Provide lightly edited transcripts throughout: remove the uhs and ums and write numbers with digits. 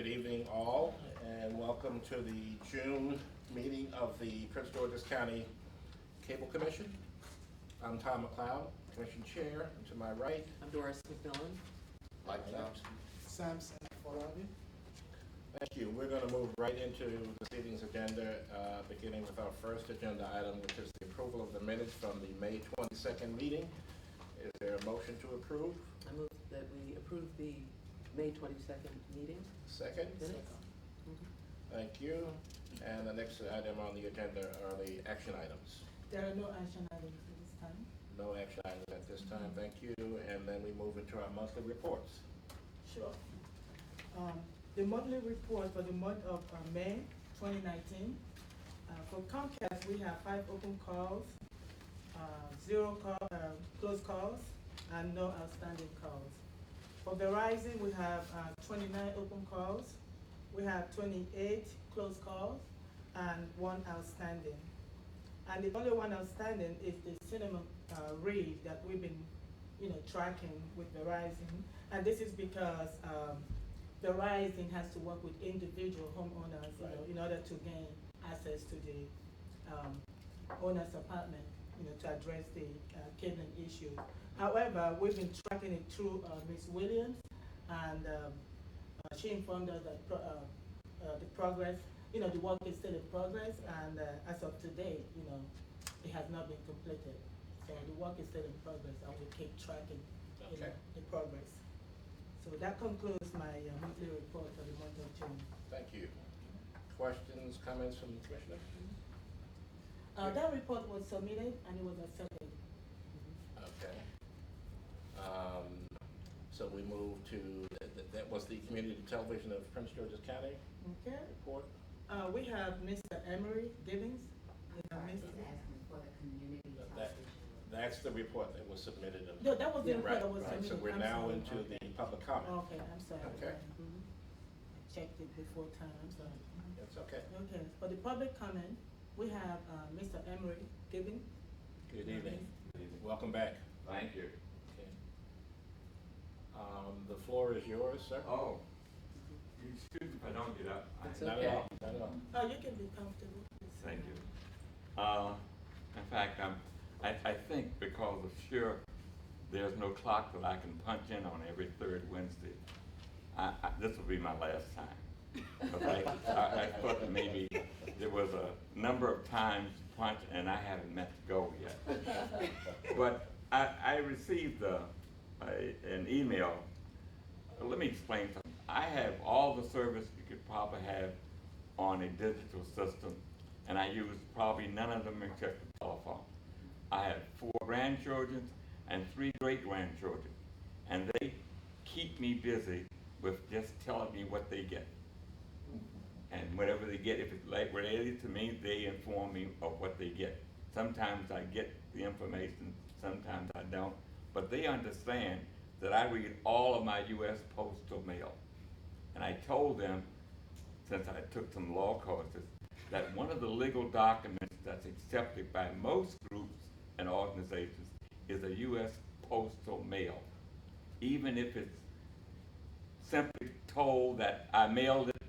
Good evening, all, and welcome to the June meeting of the Prince George's County Cable Commission. I'm Tom McLeod, Commission Chair, and to my right, I'm Doris McMillan. Mike Johnson. Samson Falabi. Thank you. We're going to move right into this evening's agenda, beginning with our first agenda item, which is the approval of the minutes from the May 22nd meeting. Is there a motion to approve? I move that we approve the May 22nd meeting Second? minutes. Thank you. And the next item on the agenda are the action items. There are no action items at this time. No action items at this time, thank you. And then we move into our monthly reports. Sure. The monthly report for the month of May 2019. For Comcast, we have 5 open calls, 0 closed calls, and no outstanding calls. For Verizon, we have 29 open calls. We have 28 closed calls and 1 outstanding. And the only one outstanding is the cinema read that we've been, tracking with Verizon. And this is because Verizon has to work with individual homeowners, in order to gain access to the owner's apartment, to address the cabling issue. However, we've been tracking it through Ms. Williams, and she informed us that the progress, the work is still in progress, and as of today, it has not been completed. So the work is still in progress, and we keep tracking, the progress. So that concludes my monthly report for the month of June. Thank you. Questions, comments from the Commissioner? That report was submitted and it was accepted. Okay. So we move to, that was the Community Television of Prince George's County Okay. report? We have Mr. Emery Gibbons. Asking for the community television. That's the report that was submitted. No, that was the report Right, that was right. submitted. So we're I'm now sorry. into the public comment. Okay, I'm sorry. Okay. I checked it before time, I'm sorry. That's okay. Okay, for the public comment, we have Mr. Emery Gibbons. Good evening. Welcome back. Thank you. Okay. The floor is yours, sir. Oh, excuse me if I don't get up. It's Not okay. at all, not at all. Oh, you can be comfortable. Thank you. In fact, I think because of sure there's no clock that I can punch in on every third Wednesday, this will be my last time. Okay? I thought that maybe there was a number of times to punch and I haven't meant to go yet. But I received an email. Let me explain something. I have all the service you could probably have on a digital system, and I use probably none of them except the telephone. I have 4 grandchildren and 3 great-grandchildren, and they keep me busy with just telling me what they get. And whatever they get, if it's like related to me, they inform me of what they get. Sometimes I get the information, sometimes I don't, but they understand that I read all of my U.S. postal mail. And I told them, since I took some law courses, that one of the legal documents that's accepted by most groups and organizations is a U.S. postal mail. Even if it's simply told that I mailed it,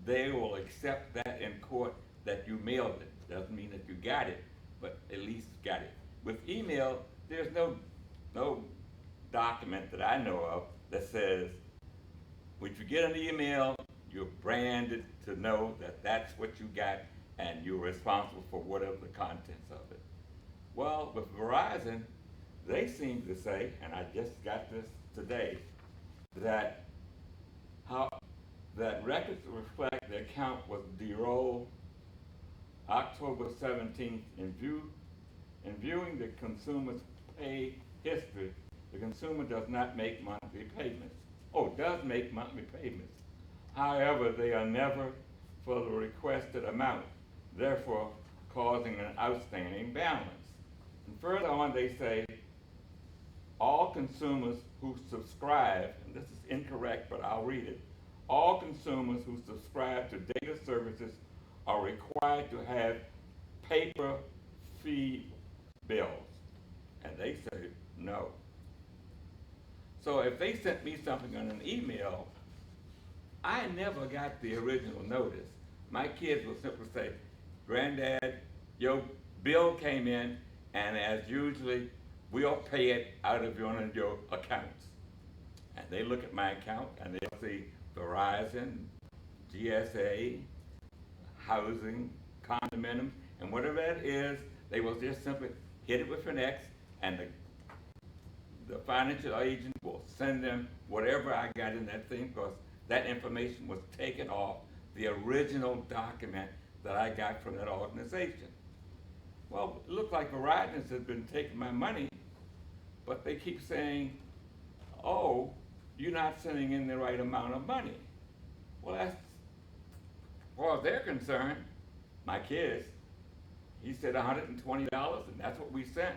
they will accept that in court that you mailed it. Doesn't mean that you got it, but at least got it. With email, there's no document that I know of that says when you get an email, you're branded to know that that's what you got and you're responsible for whatever the contents of it. Well, with Verizon, they seem to say, and I just got this today, that records reflect the account was derolled October 17th. In viewing the consumer's pay history, the consumer does not make monthly payments. Oh, does make monthly payments. However, they are never for the requested amount, therefore causing an outstanding balance. And further on, they say, all consumers who subscribe, and this is incorrect, but I'll read it. All consumers who subscribe to data services are required to have paper fee bills. And they say no. So if they sent me something on an email, I never got the original notice. My kids will simply say, Granddad, your bill came in, and as usually, we'll pay it out of one of your accounts. And they look at my account and they'll see Verizon, GSA, housing, condominiums, and whatever that is, they will just simply hit it with an X, and the financial agent will send them whatever I got in that thing, because that information was taken off the original document that I got from that organization. Well, it looks like Verizon has been taking my money, but they keep saying, oh, you're not sending in the right amount of money. Well, that's, as far as they're concerned, my kids, he said $120, and that's what we sent.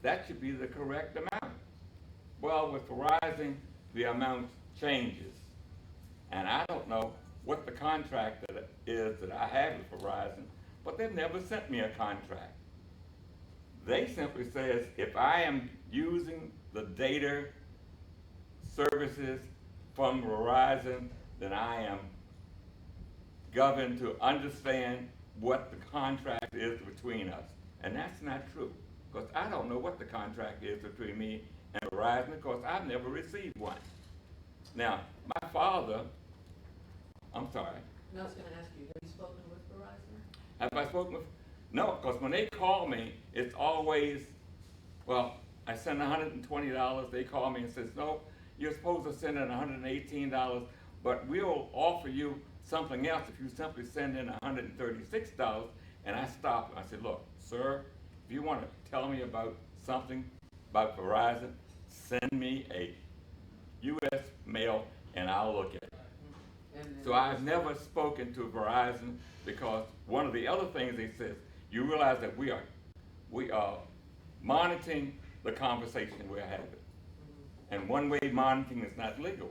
That should be the correct amount. Well, with Verizon, the amount changes. And I don't know what the contract that is that I have with Verizon, but they've never sent me a contract. They simply says, if I am using the data services from Verizon, then I am governed to understand what the contract is between us. And that's not true, because I don't know what the contract is between me and Verizon, because I've never received one. Now, my father, I'm sorry, And I was gonna ask you, have you spoken with Verizon? have I spoken with? No, because when they call me, it's always, well, I send $120, they call me and says, no, you're supposed to send in $118, but we'll offer you something else if you simply send in $136. And I stopped and I said, look, sir, if you want to tell me about something about Verizon, send me a U.S. mail and I'll look at it. So I've never spoken to Verizon, because one of the other things they said, you realize that we are monitoring the conversation we're having. And one-way monitoring is not legal.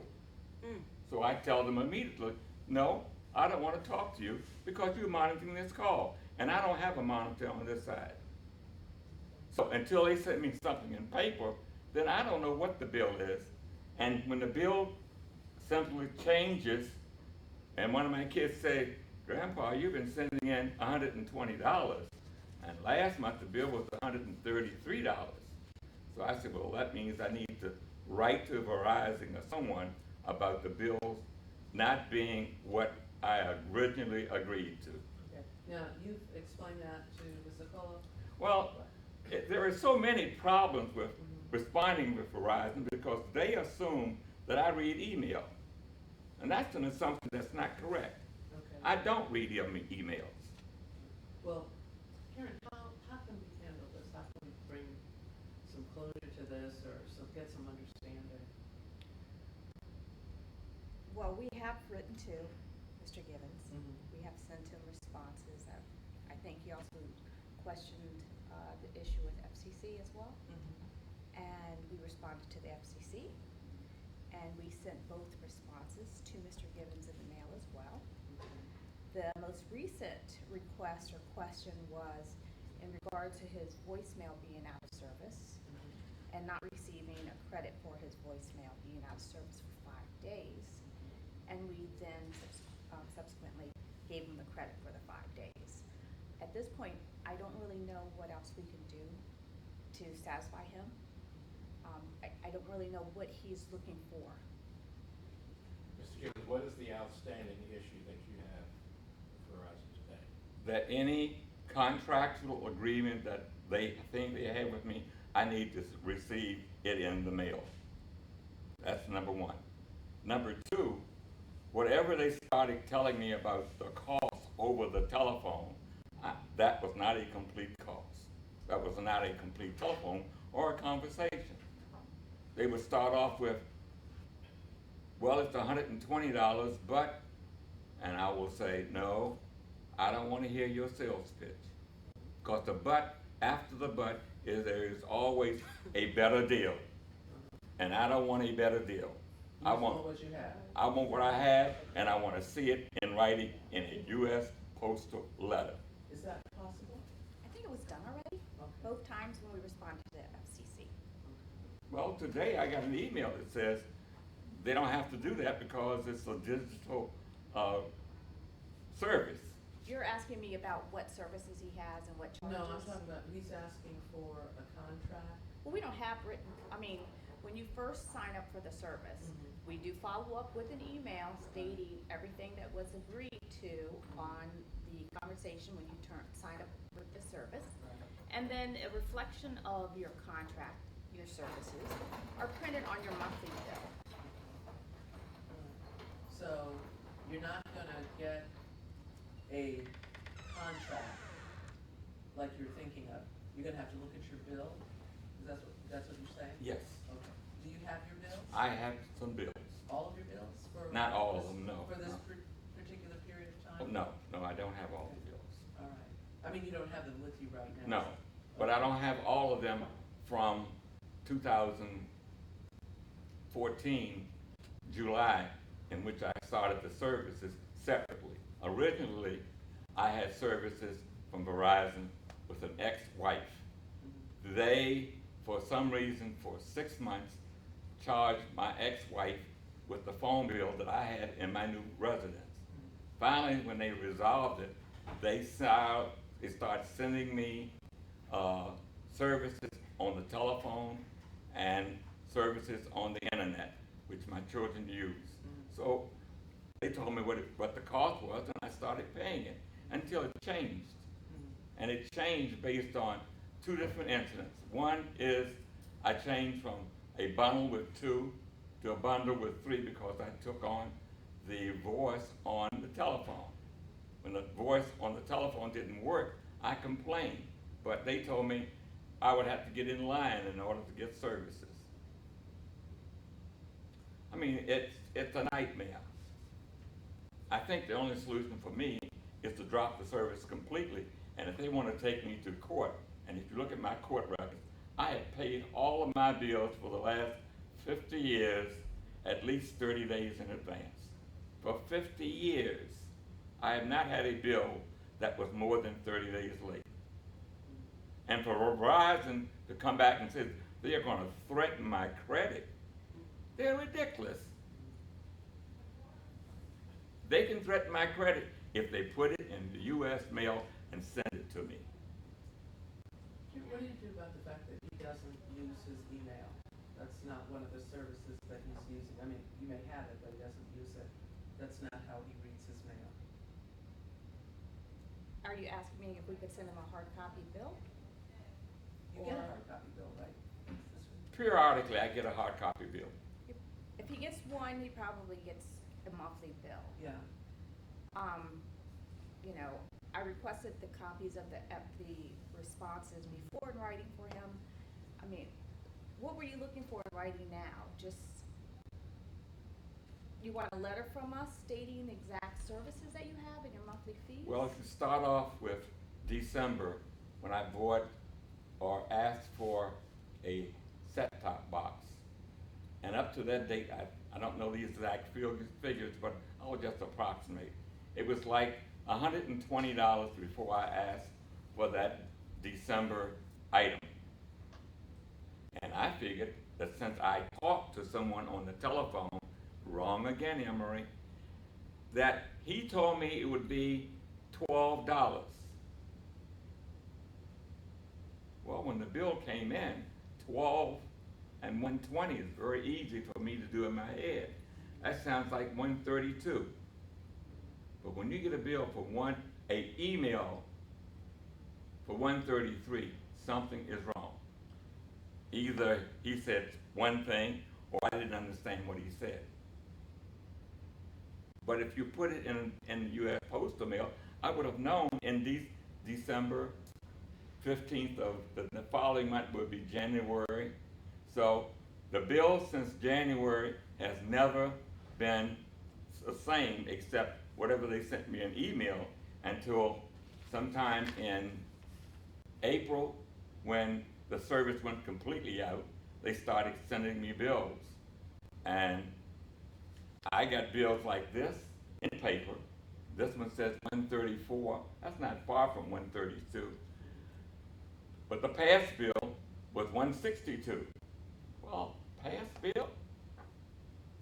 So I tell them immediately, no, I don't want to talk to you because you're monitoring this call. And I don't have a monitor on this side. So until they send me something in paper, then I don't know what the bill is. And when the bill simply changes, and one of my kids say, Grandpa, you've been sending in $120. And last month the bill was $133. So I said, well, that means I need to write to Verizon or someone about the bills not being what I originally agreed to. Okay. Now, you've explained that to Ms. Acola? Well, there are so many problems with responding with Verizon, because they assume that I read email. And that's an assumption that's not correct. Okay. I don't read emails. Well, Karen, how can we handle this? How can we bring some closure to this, or get some understanding? Well, we have written to Mr. Gibbons. Mhm. We have sent him responses. I think he also questioned the issue with FCC as well. And we responded to the FCC. And we sent both responses to Mr. Gibbons in the mail as well. The most recent request or question was in regard to his voicemail being out of service and not receiving a credit for his voicemail being out of service for 5 days. And we then subsequently gave him the credit for the 5 days. At this point, I don't really know what else we can do to satisfy him. I don't really know what he's looking for. Mr. Gibbons, what is the outstanding issue that you have with Verizon today? That any contractual agreement that they think they have with me, I need to receive it in the mail. That's number one. Number two, whatever they started telling me about the cost over the telephone, that was not a complete cost. That was not a complete telephone or a conversation. They would start off with, well, it's $120, but, and I will say, no, I don't want to hear your sales pitch. Because the but, after the but, is there is always a better deal. And I don't want a better deal. I want what you have. I want what I have, and I want to see it in writing in a U.S. postal letter. Is that possible? I think it was done already, Okay. both times when we responded to the FCC. Well, today I got an email that says they don't have to do that because it's a digital, service. You're asking me about what services he has and what charges? No, I'm talking about, he's asking for a contract. Well, we don't have written, I mean, when you first sign up for the service, Mhm. we do follow up with an email stating everything that was agreed to on the conversation when you sign up with the service. And then a reflection of your contract, your services, are printed on your monthly bill. So you're not gonna get a contract like you're thinking of. You're gonna have to look at your bill? Is that's what you're saying? Yes, Okay. Do you have your bills? I have some bills. All of your bills for? Not all of this- them, no, For this no. particular period of Oh, time? no, I don't have all the bills. All right. I mean, you don't have them with you right now? No, but I don't have all of them from 2014, July, in which I started the services separately. Originally, I had services from Verizon with an ex-wife. Mhm. They, for some reason, for 6 months, charged my ex-wife with the phone bill that I had in my new residence. Finally, when they resolved it, they started sending me services on the telephone and services on the internet, which my children use. So they told me what the cost was, and I started paying it until it changed. And it changed based on two different incidents. One is I changed from a bundle with 2 to a bundle with 3 because I took on the voice on the telephone. When the voice on the telephone didn't work, I complained, but they told me I would have to get in line in order to get services. I mean, it's a nightmare. I think the only solution for me is to drop the service completely, and if they want to take me to court, and if you look at my court records, I have paid all of my bills for the last 50 years at least 30 days in advance. For 50 years, I have not had a bill that was more than 30 days late. And for Verizon to come back and say they are going to threaten my credit, they're ridiculous. They can threaten my credit if they put it in the U.S. mail and send it to me. What do you do about the fact that he doesn't use his email? That's not one of the services that he's using. I mean, you may have it, but he doesn't use it. That's not how he reads his mail. Are you asking me if we could send him a hard copy bill? You get a Or- hard copy bill, right? Periodically, I get a hard copy bill. If he gets one, he probably gets a monthly bill. Yeah. You know, I requested the copies of the responses before in writing for him. I mean, what were you looking for in writing now? Just, you want a letter from us stating the exact services that you have and your monthly fees? Well, if you start off with December, when I bought or asked for a set-top box, and up to that date, I don't know the exact figures, but I will just approximate. It was like $120 before I asked for that December item. And I figured that since I talked to someone on the telephone, wrong again, Emery, that he told me it would be $12. Well, when the bill came in, 12 and 120 is very easy for me to do in my head. That sounds like 132. But when you get a bill for an email for 133, something is wrong. Either he said one thing or I didn't understand what he said. But if you put it in the U.S. postal mail, I would have known in December 15th of the following month would be January. So the bill since January has never been the same except whatever they sent me an email until sometime in April when the service went completely out. They started sending me bills. And I got bills like this in paper. This one says 134. That's not far from 132. But the past bill was 162. Well, past bill?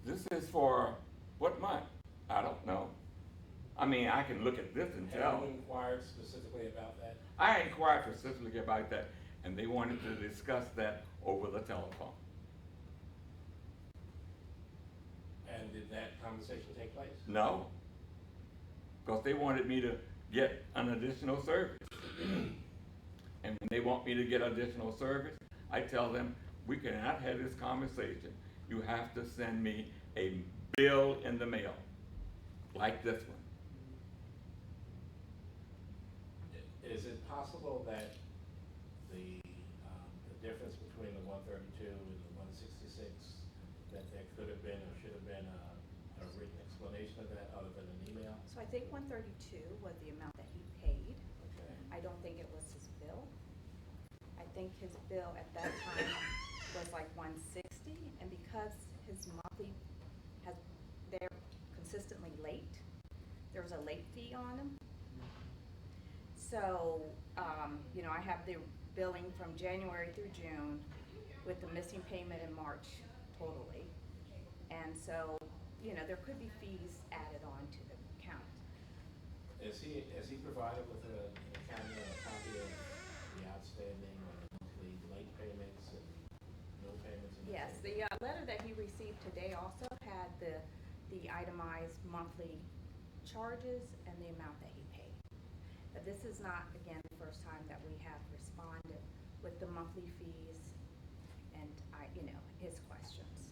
This is for what month? I don't know. I mean, I can look at this and Have tell. you inquired specifically about that? I inquired specifically about that, and they wanted to discuss that over the telephone. And did that conversation take place? No, because they wanted me to get an additional service. And when they want me to get additional service, I tell them, we cannot have this conversation. You have to send me a bill in the mail, like this one. Is it possible that the difference between the 132 and the 166, that there could have been or should have been a written explanation of that other than an email? So I think 132 was the amount that he paid. Okay. I don't think it was his bill. I think his bill at that time was like 160, and because his monthly they're consistently late, there was a late fee on them. So, you know, I have the billing from January through June with the missing payment in March totally. And so, you know, there could be fees added on to the account. Has he provided with an accounting or a copy of the outstanding or monthly late payments and no payments? And Yes, the letter that he received today also had the itemized monthly charges and the amount that he paid. But this is not, again, the first time that we have responded with the monthly fees and you know, his questions.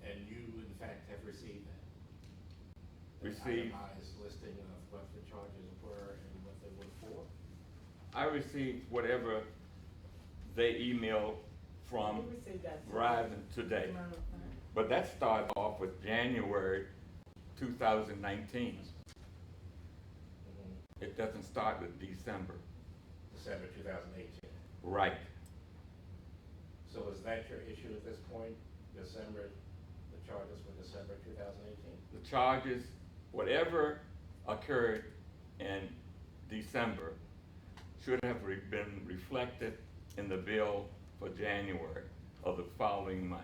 And you, in fact, have received that? Received. An itemized listing of what the charges were and what they were for? I received whatever they emailed from We received that Verizon today. But that started off with January 2019. It doesn't start with December. December 2018. Right. So is that your issue at this point, December, the charges for December 2018? The charges, whatever occurred in December, should have been reflected in the bill for January of the following month.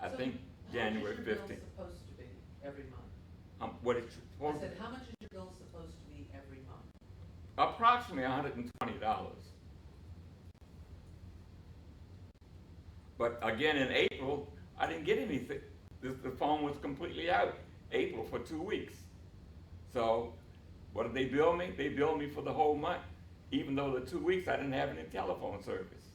I think January 15th. How much is your bill supposed to be every month? What it's I supposed said, how much is your bill supposed to be every month? approximately $120. But again, in April, I didn't get anything. The phone was completely out, April, for 2 weeks. So what did they bill me? They billed me for the whole month, even though the 2 weeks I didn't have any telephone service.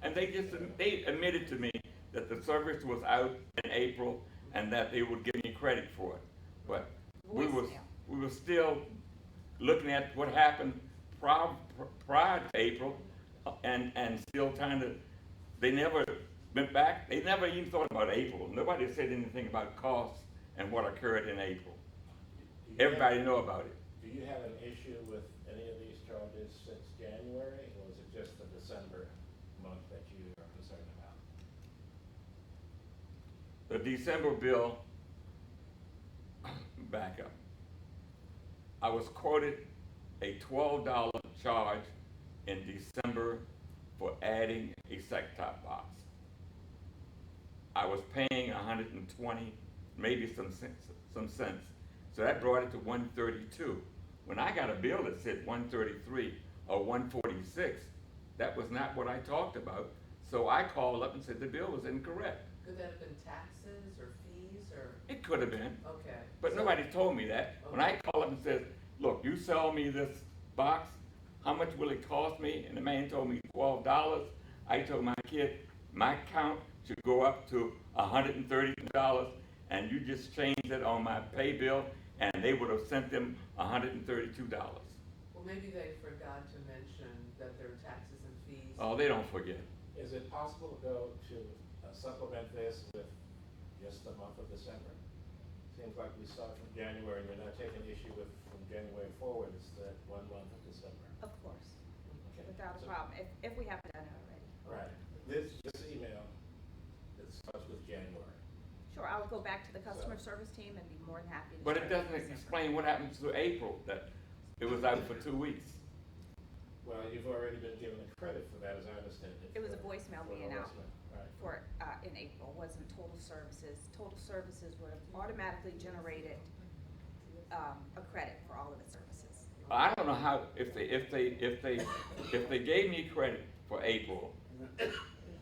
And they admitted to me that the service was out in April and that they would give me credit for it. But we were still looking at what happened prior to April and still trying to, they never went back, they never even thought about April. Nobody said anything about costs and what occurred in April. Everybody know about it. Do you have an issue with any of these charges since January, or is it just the December month that you are concerned about? The December bill, back up. I was quoted a $12 charge in December for adding a set-top box. I was paying 120, maybe some cents. So that brought it to 132. When I got a bill that said 133 or 146, that was not what I talked about. So I called up and said the bill was incorrect. Could that have been taxes or fees or? It could have been, Okay. but So- nobody told me that. When I called up and said, look, you sell me this box, how much will it cost me? And the man told me $12. I told my kid, my account should go up to $132, and you just changed it on my pay bill, and they would have sent them $132. Well, maybe they forgot to mention that there are taxes and fees. Oh, they don't forget. Is it possible to go to supplement this with just the month of December? Seems like we start from January and you're not taking issue with from January forward, it's that 1 month of December. Of course, Okay. without a So- problem, if we haven't done it already. Right. This email, it starts with January. Sure, I'll go back to the customer service team and be more than happy to. But it share doesn't December. explain what happened to April, that it was out for 2 weeks. Well, you've already been given a credit for that, as I understand it. It was a for- voicemail for being out harassment, right. for, in April, wasn't total services. Total services would have automatically generated, a credit for all of its services. I don't know how, if they gave me credit for April,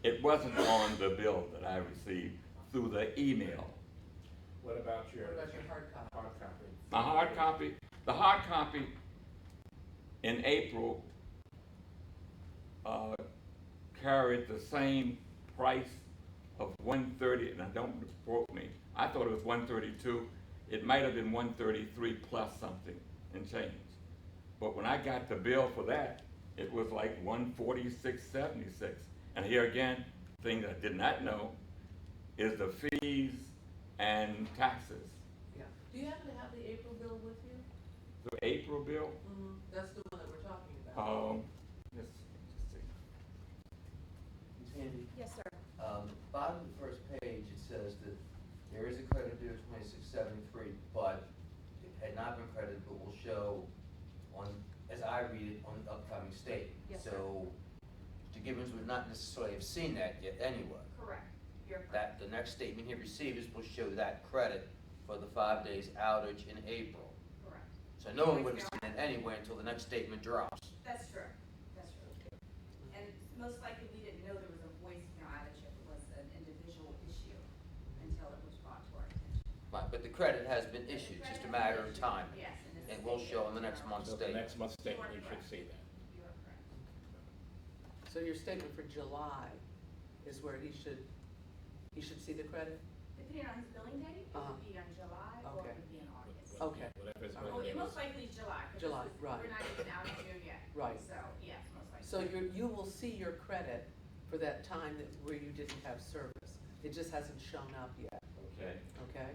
it wasn't on the bill that I received through the email. What about your? What about your hard copy? Hard copy. The hard copy in April, carried the same price of $130, and don't quote me, I thought it was $132. It might have been $133 plus something and change. But when I got the bill for that, it was like $146.76. And here again, thing that I did not know is the fees and taxes. Yeah. Do you happen to have the April bill with you? The April bill, That's the one that we're talking about. let's see. Ms. Handy, Yes, sir. bottom of the first page, it says that there is a credit due of $26.73, but it had not been credited, but will show on, as I read it, on the upcoming statement. Yes, sir. So, Mr. Gibbons would not necessarily have seen that yet anyway. Correct. You're That, the next statement he receives will show that credit for the 5 days outage in April. correct. So no one would have seen it anyway until the next statement drops. That's true. That's true. And most likely, we didn't know there was a voicemail outage if it was an individual issue until it was brought to our attention. Right, but the credit has been issued, just a matter of time. Yes, and it's And will show on the next stated. month's So the statement. next month's statement, you should see that. You are correct. So your statement for July is where he should see the credit? Depending on his billing date, it Uh-huh. would be on July or Okay. it would be in August. Okay. Whatever his All Well, billing it most is. likely is July. 'Cause July, this was- right. We're not even out of June yet. Right. So, yes, most likely. So you will see your credit for that time where you didn't have service. It just hasn't shown up yet, Okay. okay?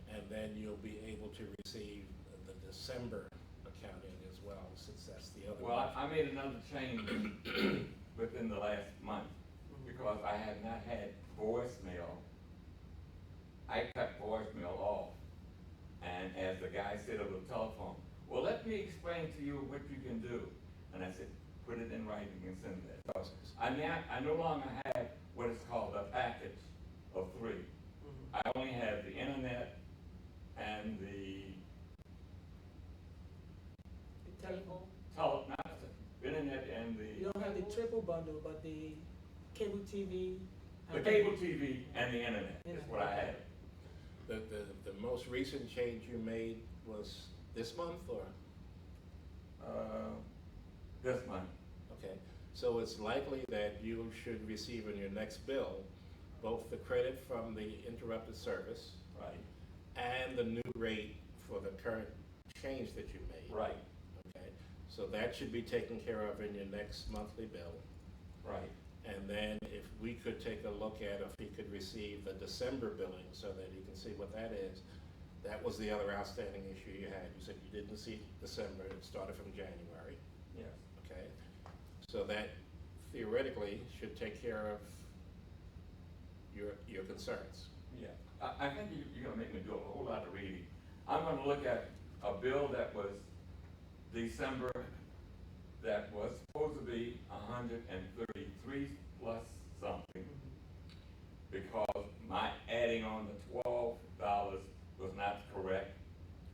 And then you'll be able to receive the December accounting as well, since that's the other. Well, month. I made another change within the last month, because I have not had voicemail. I cut voicemail off, and as the guy said over the telephone, well, let me explain to you what you can do. And I said, put it in writing and send it. So I no longer have what is called a package of 3. I only have the internet and the not the internet and You don't have the triple bundle, but the cable TV. the cable TV and the internet is what I have. The most recent change you made was this month, or? This month. Okay, so it's likely that you should receive in your next bill both the credit from the interrupted service Right. and the new rate for the current change that you made. Right. Okay, so that should be taken care of in your next monthly bill. Right. And then if we could take a look at if he could receive the December billing so that he can see what that is. That was the other outstanding issue you had. You said you didn't see December, it started from January, Yes. okay? So that theoretically should take care of your concerns. Yeah. I think you're gonna make me do a whole lot of reading. I'm gonna look at a bill that was December, that was supposed to be 133 plus something, because my adding on the $12 was not correct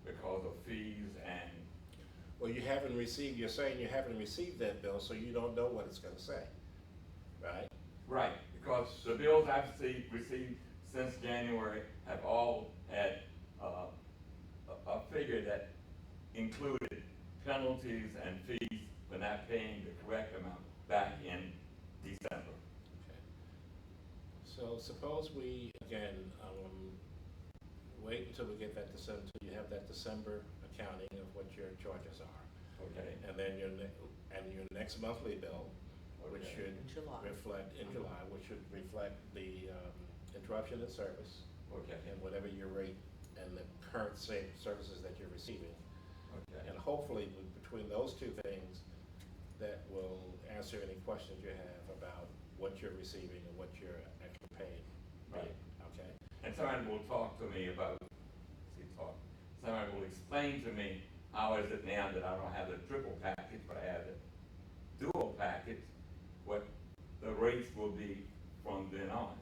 because of fees and. Well, you're saying you haven't received that bill, so you don't know what it's gonna say, right? Right, because the bills I've received since January have all had a figure that included penalties and fees for not paying the correct amount back in December. Okay. So suppose we, again, wait until we get that December, until you have that December accounting of what your charges are. Okay. And then your next monthly bill, which Okay. should In July. reflect, in July, which should reflect the interruption in service Okay. and whatever your rate and the current same services that you're receiving. Okay. And hopefully, between those two things, that will answer any questions you have about what you're receiving and what you're actually paying. Right. Okay? And somebody will talk to me about, somebody will explain to me how is it now that I don't have the triple package, but I have the dual package, what the rates will be from then on.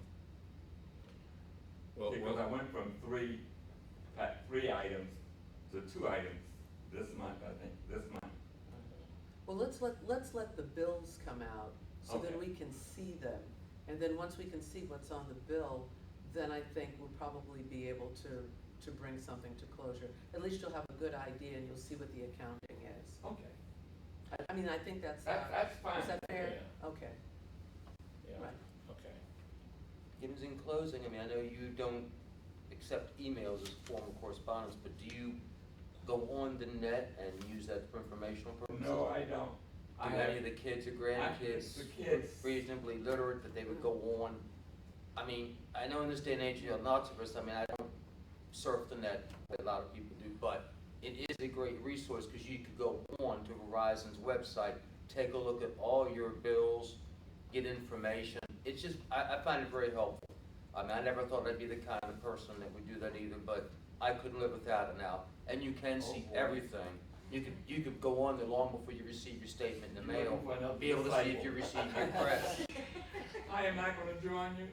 Well, Because I went from three items to 2 items this month, I think, this month. Well, let's let the bills come out so that Okay. we can see them. And then once we can see what's on the bill, then I think we'll probably be able to bring something to closure. At least you'll have a good idea and you'll see what the accounting is. Okay. I mean, I think that's. That's fine. Is that fair? Yeah. Okay, Yeah, right. okay. Gibbons, in closing, I mean, I know you don't accept emails as a form of correspondence, but do you go on the net and use that for informational purposes? No, I don't. Do any of the kids or grandkids the kids. reasonably literate that they would go on? I mean, I know in this day and age, you know, lots of us, I mean, I don't surf the net like a lot of people do, but it is a great resource because you could go on to Verizon's website, take a look at all your bills, get information. It's just, I find it very helpful. I mean, I never thought I'd be the kind of person that would do that either, but I couldn't live without it now. And you can see boy. everything. You could go on there long before you receive your statement in the You're mail, looking for another be able to see if disciple. you received your credit. I am not gonna join you.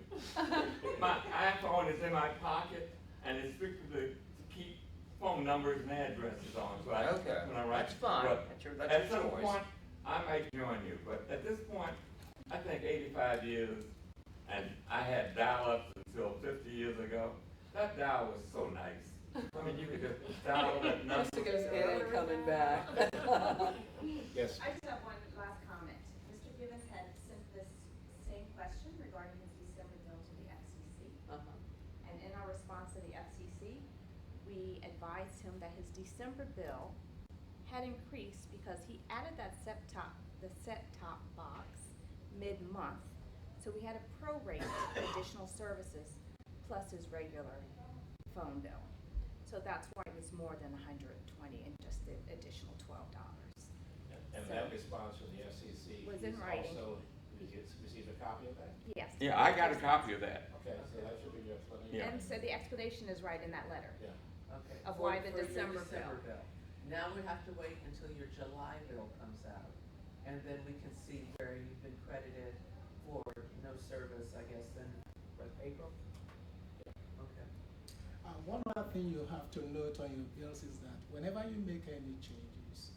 My iPhone is in my pocket and it's strictly to keep phone numbers and addresses on, so I, Okay, when I write. that's fine. But That's at your some choice. point, I might join you, but at this point, I think 85 years, and I had dial-ups until 50 years ago. That dial was so nice. I mean, you could just dial that number. Jessica's in and coming back. Yes, I just have one last comment. Mr. Gibbons had sent this same question regarding his December bill to the FCC. Uh-huh. And in our response to the FCC, we advised him that his December bill had increased because he added the set-top box mid-month. So we had to prorate additional services plus his regular phone bill. So that's why it was more than $120 and just the additional $12. and that response from the FCC. Was in is writing. Also, you received a copy of that? Yes. Yeah, I got a copy of that. Okay, so that should be your explanation. Yeah. And so the explanation is right in that letter. Yeah. Okay. Of For- why the for your December bill. Now we have to wait until your July bill comes out, and then we can see where you've been credited for no service, I guess, in, what, April? Okay. One other thing you have to note on your bills is that whenever you make any changes,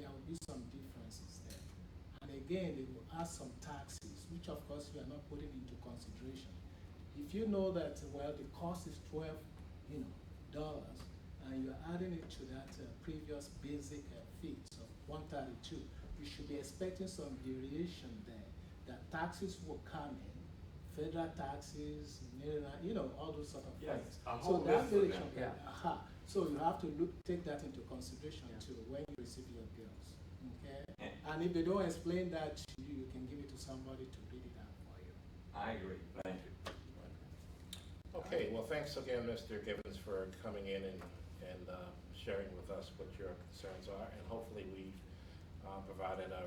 there will be some differences there. And again, they will add some taxes, which of course you are not putting into consideration. If you know that, well, the cost is $12, dollars, and you're adding it to that previous basic fee of $132, you should be expecting some variation there. That taxes will come in, federal taxes, all those sort of Yes, things. a So whole that list of variation, them. So you have to take that into consideration Yeah. too when you receive your bills. Okay? And- And if they don't explain that to you, you can give it to somebody to read it out for you. I agree, thank you. Okay, well, thanks again, Mr. Gibbons, for coming in and sharing with us what your concerns are, and hopefully we've provided a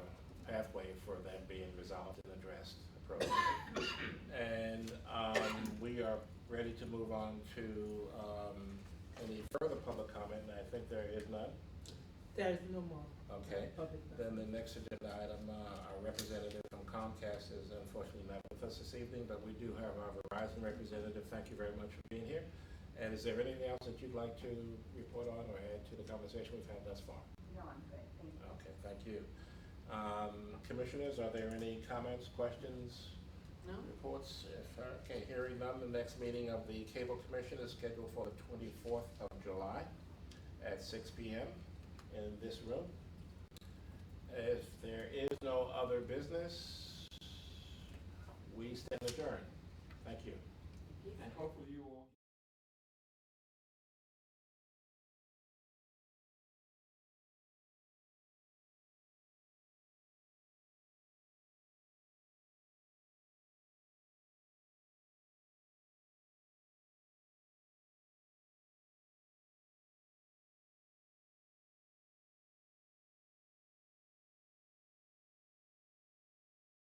pathway for them being resolved and addressed appropriately. And we are ready to move on to any further public comment, and I think there is none. There is no more Okay, public. then the next agenda item, our representative from Comcast is unfortunately not with us this evening, but we do have our Verizon representative. Thank you very much for being here. And is there anything else that you'd like to report on or add to the conversation we've had thus far? No, I'm good, thank you. Okay, thank you. Commissioners, are there any comments, questions, No? reports? Okay, hearing none, the next meeting of the Cable Commission is scheduled for the 24th of July at 6 p.m. in this room. If there is no other business, we stand adjourned. Thank you. And hopefully you will.